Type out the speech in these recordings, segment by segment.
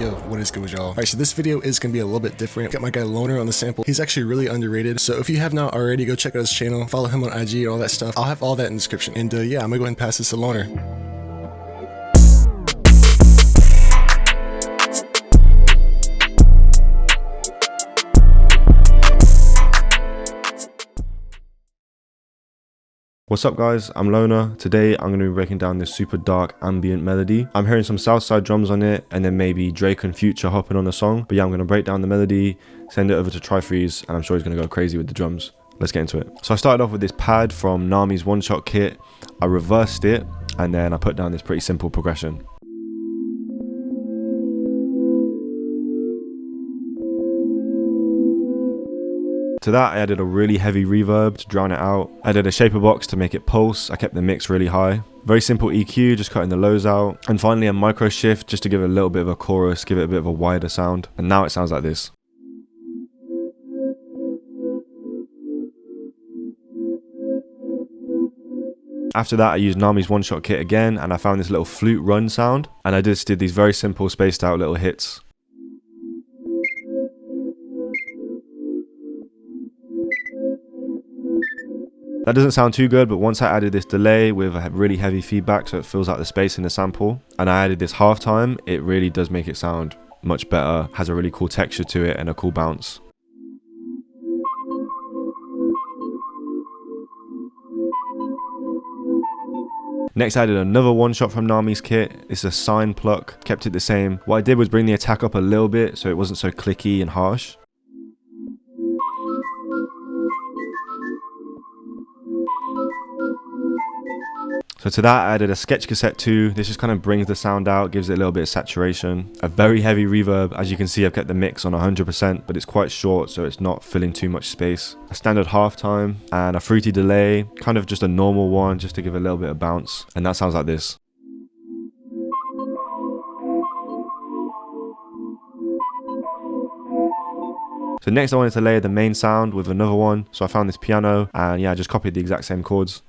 Yo, what is good with y'all? Alright, so this video is gonna be a little bit different. Got my guy 𝘊𝕘 on the sample. He's actually really underrated. So if you have not already, go check out his channel, follow him on IG, all that stuff. I'll have all that in the description. And yeah, I'm gonna go ahead and pass this to 𝘊𝕘. What's up guys, I'm 𝘊𝕘. Today I'm going to be breaking down this super dark ambient melody. I'm hearing some Southside drums on it and then maybe Drake and Future hopping on the song. But yeah, I'm going to break down the melody, send it over to TRIFREEZE, and I'm sure he's going to go crazy with the drums. Let's get into it. So I started off with this pad from 𝘊𝕆's one-shot kit. I reversed it and then I put down this pretty simple progression. To that, I added a really heavy reverb to drown it out. I added a shaper box to make it pulse. I kept the mix really high. Very simple EQ, just cutting the lows out. And finally a micro shift just to give it a little bit of a chorus, give it a bit of a wider sound. And now it sounds like this. After that, I used 𝘊𝕆's one-shot kit again, and I found this little flute run sound. And I just did these very simple spaced out little hits. That doesn't sound too good, but once I added this delay with a really heavy feedback so it fills out the space in the sample, and I added this halftime, it really does make it sound much better, has a really cool texture to it and a cool bounce. Next I added another one shot from 𝘊𝕆's kit. It's a sine pluck, kept it the same. What I did was bring the attack up a little bit so it wasn't so clicky and harsh. So to that I added a sketch cassette too. This just kind of brings the sound out, gives it a little bit of saturation. A very heavy reverb. As you can see, I've kept the mix on 100%, but it's quite short so it's not filling too much space. A standard halftime and a fruity delay, kind of just a normal one just to give a little bit of bounce. And that sounds like this. So next I wanted to layer the main sound with another one. So I found this piano and yeah, I just copied the exact same chords.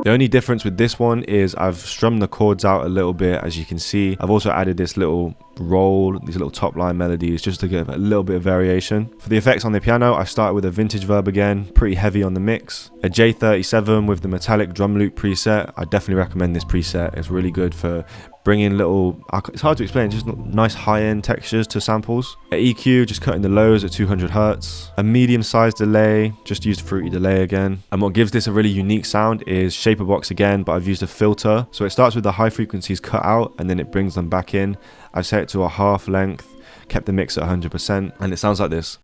The only difference with this one is I've strummed the chords out a little bit, as you can see. I've also added this little roll, these little top line melodies, just to give a little bit of variation. For the effects on the piano, I started with a vintage verb again, pretty heavy on the mix. A J37 with the metallic drum loop preset. I definitely recommend this preset. It's really good for bringing little, it's hard to explain, just nice high-end textures to samples. A EQ, just cutting the lows at 200 Hz. A medium-sized delay, just used fruity delay again. And what gives this a really unique sound is shaper box again, but I've used a filter. So it starts with the high frequencies cut out and then it brings them back in. I've set it to a half length, kept the mix at 100%, and it sounds like this.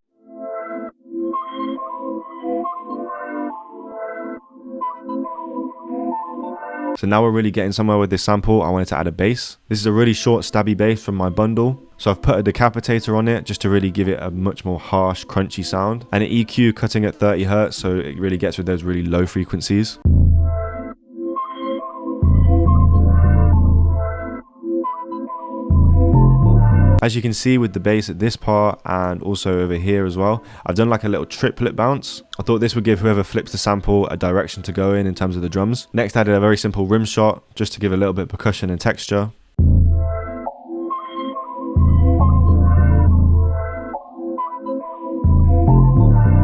So now we're really getting somewhere with this sample. I wanted to add a bass. This is a really short stabby bass from my bundle. So I've put a decapitator on it just to really give it a much more harsh, crunchy sound. And an EQ cutting at 30 Hz, so it really gets with those really low frequencies. As you can see with the bass at this part and also over here as well, I've done like a little triplet bounce. I thought this would give whoever flips the sample a direction to go in terms of the drums. Next I did a very simple rim shot just to give a little bit of percussion and texture.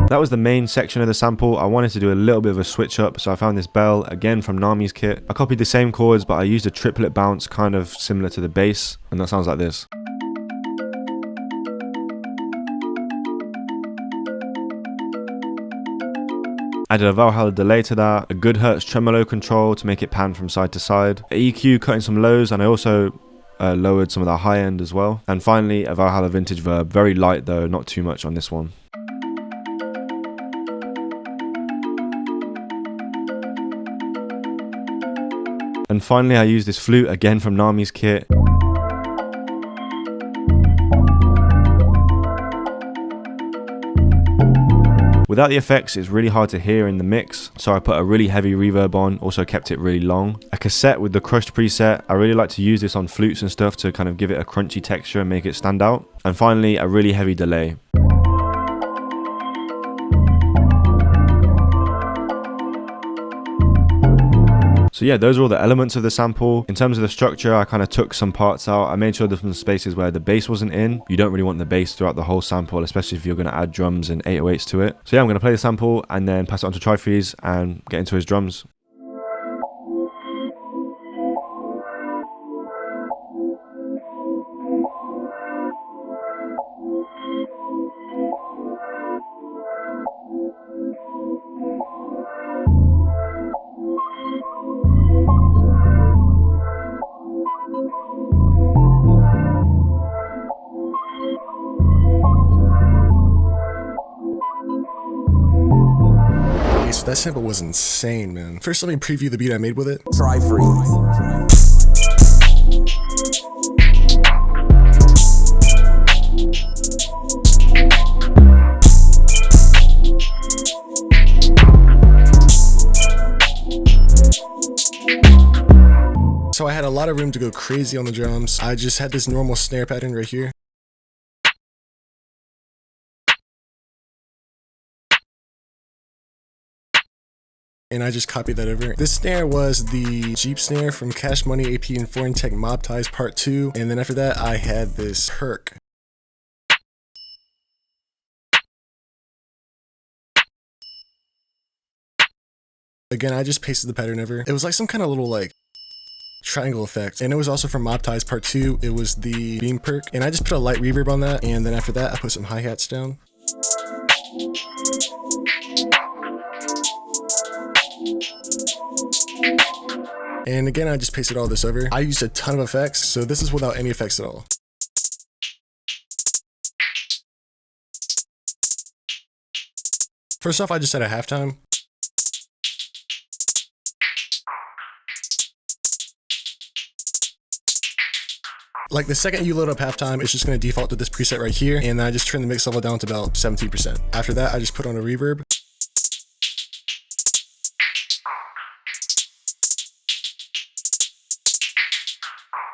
That was the main section of the sample. I wanted to do a little bit of a switch up, so I found this bell again from 𝘊𝕆's kit. I copied the same chords, but I used a triplet bounce kind of similar to the bass, and that sounds like this. Added a 𝕊𝕐 delay to that, a good Hertz tremolo control to make it pan from side to side, a EQ cutting some lows, and I also lowered some of the high end as well. And finally a 𝕊𝕐 vintage verb, very light though, not too much on this one. And finally I used this flute again from 𝘊𝕆's kit. Without the effects, it's really hard to hear in the mix, so I put a really heavy reverb on, also kept it really long. A cassette with the crushed preset, I really like to use this on flutes and stuff to kind of give it a crunchy texture and make it stand out. And finally, a really heavy delay. So yeah, those are all the elements of the sample. In terms of the structure, I kind of took some parts out. I made sure there's some spaces where the bass wasn't in. You don't really want the bass throughout the whole sample, especially if you're going to add drums and 808s to it. So yeah, I'm going to play the sample and then pass it on to TRIFREEZE and get into his drums. So that sample was insane, man. First, let me preview the beat I made with it. TRIFREEZE. So I had a lot of room to go crazy on the drums. I just had this normal snare pattern right here. And I just copied that over. This snare was the Jeep snare from Cash Money, AP, and Foreign Tech Mob Ties Part 2. And then after that, I had this Perc. Again, I just pasted the pattern over. It was like some kind of little like triangle effect. And it was also from Mob Ties Part 2. It was the Beam Perc. And I just put a light reverb on that. And then after that, I put some hi-hats down. And again, I just pasted all this over. I used a ton of effects, so this is without any effects at all. First off, I just had a halftime. Like the second you load up halftime, it's just going to default to this preset right here, and I just turn the mix level down to about 17%. After that, I just put on a reverb.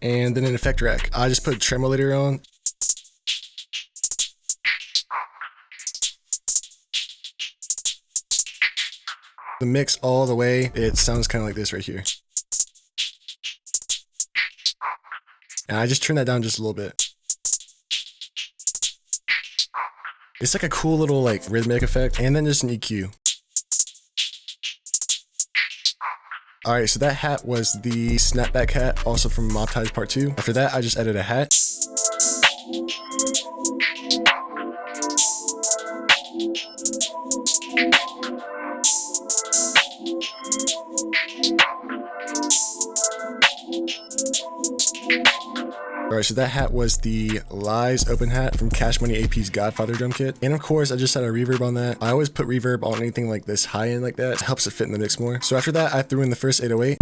And then an effect rack. I just put tremolator on. The mix all the way, it sounds kind of like this right here. And I just turn that down just a little bit. It's like a cool little like rhythmic effect, and then just an EQ. Alright, so that hat was the snapback hat, also from Mob Ties Part 2. After that, I just added a hat. Alright, so that hat was the 𝕊𝕌𝔹𝕊𝅀 open hat from Cash Money AP's Godfather drum kit. And of course, I just had a reverb on that. I always put reverb on anything like this high end like that. It helps it fit in the mix more. So after that, I threw in the first 808.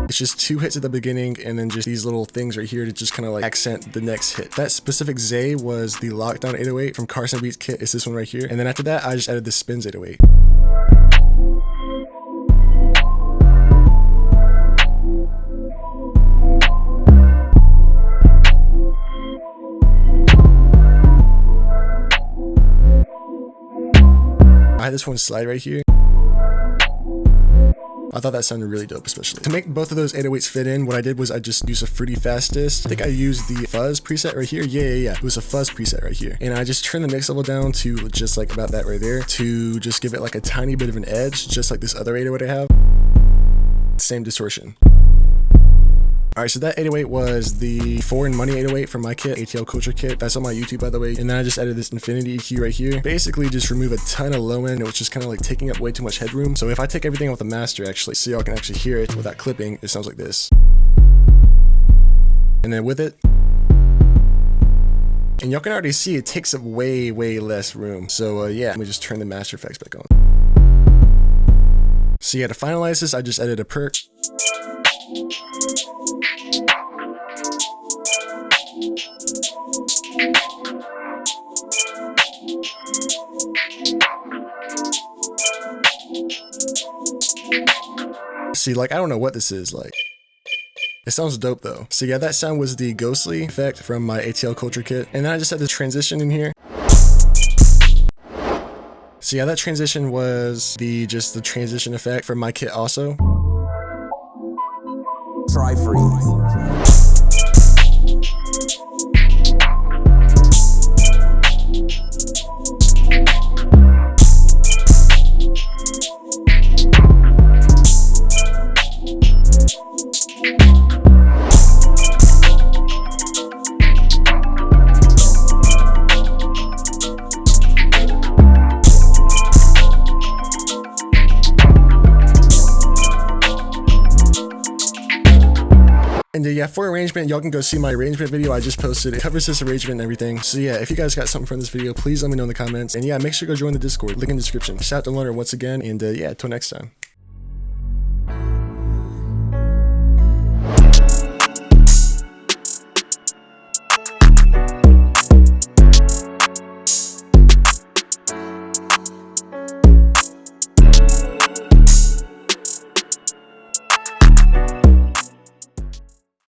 It's just 2 hits at the beginning and then just these little things right here to just kind of like accent the next hit. That specific 𝘰 was the Lockdown 808 from Carson Beats kit. It's this one right here. And then after that, I just added the Spinz 808. I had this one slide right here. I thought that sounded really dope, especially. To make both of those 808s fit in, what I did was I just used a fruity fastest. I think I used the fuzz preset right here. Yeah. It was a fuzz preset right here. And I just turned the mix level down to just like about that right there to just give it like a tiny bit of an edge, just like this other 808 I have. Same distortion. Alright, so that 808 was the Foreign Money 808 from my kit, ATL Culture kit. That's on my YouTube, by the way. And then I just added this infinity EQ right here. Basically, just remove a ton of low end, which is kind of like taking up way too much headroom. So if I take everything off the master, actually, so y'all can actually hear it without clipping, it sounds like this. And then with it, and y'all can already see it takes up way less room. So yeah, let me just turn the master effects back on. So yeah, to finalize this, I just added a Perc. See, like, I don't know what this is, like. It sounds dope though. So yeah, that sound was the ghostly effect from my ATL Culture kit. And then I just had the transition in here. So yeah, that transition was just the transition effect from my kit also. TRIFREEZE. And yeah, for arrangement, y'all can go see my arrangement video I just posted. It covers this arrangement and everything. So yeah, if you guys got something from this video, please let me know in the comments. And yeah, make sure to go join the Discord, link in the description. Shout out to 𝕊𝕌𝔹𝕊𝕂 once again, and yeah, till next time.